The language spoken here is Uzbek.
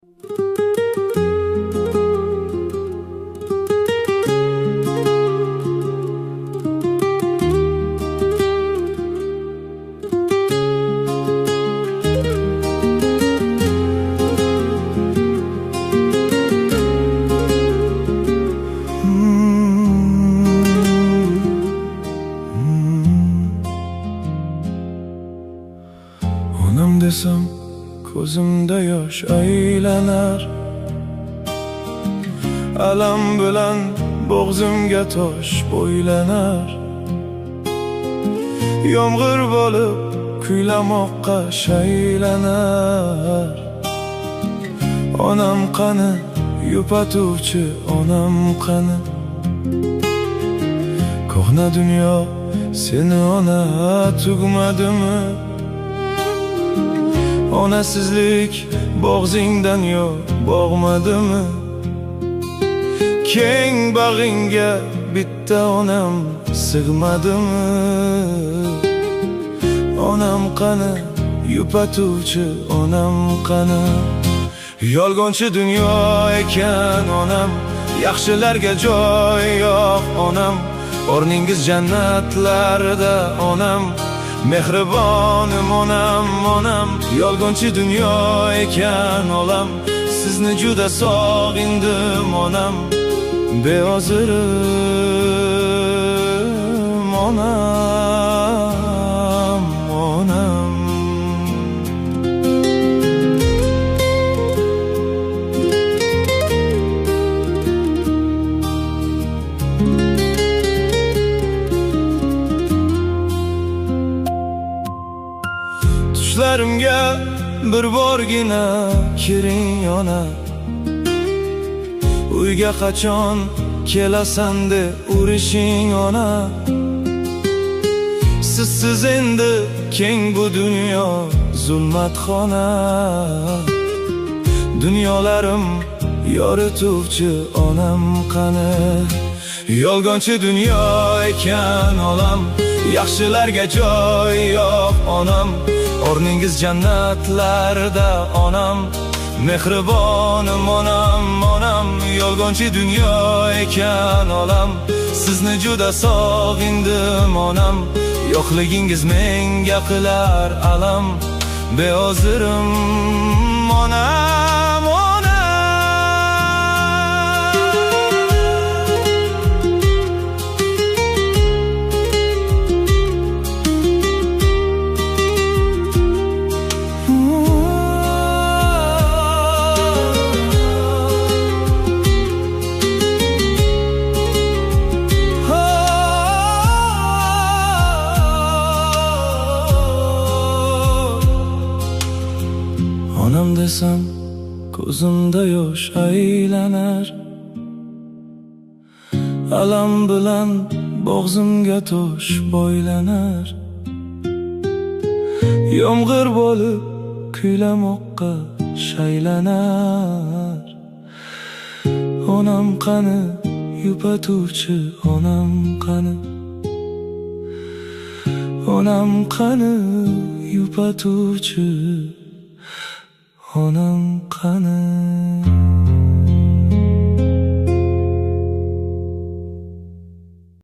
Onam desam ko'zimda yosh aylanar, alam bilan bo'g'zimga tosh bo'ylanar. Yomg'ir bo'lib kuylamoqqa shaylanar. Onam qani, yupatuvchi onam qani? Ko'hna dunyo seni ona tugmadimi? Onasizlik bo'g'zingdan yo bo'g'madimi? Keng bag'ingga bitta onam sig'madimi? Onam qani, yupatuvchi onam qani? Yolg'onchi dunyo ekan onam, yaxshilarga joy yo'q onam. O'rningiz jannatlarda onam, mehribonim onam, onam. Yolg'onchi dunyo ekan olam, sizni juda sog'indim onam. Beozirim onam, onam. Tushlarimga bir borgina kiring ona, uyga qachon kelasan de urishing ona. Sizsiz endi keng bu dunyo zulmatxona. Dunyolarim yorituvchi onam qani? Yolg'onchi dunyo ekan olam, yaxshilarga joy yo'q onam. O'rningiz jannatlarda onam, mehribonim onam, onam. Yolg'onchi dunyo ekan olam, sizni juda sog'indim onam. Yo'qligingiz menga qilar alam, beozirim onam, onam. Onam desam ko'zimda yosh aylanar, alam bilan bo'g'zimga tosh bo'ylanar. Yomg'ir bo'lib kuylamoqqa shaylanar. Onam qani, yupatuvchi onam qani? Onam qani, yupatuvchi onam qani?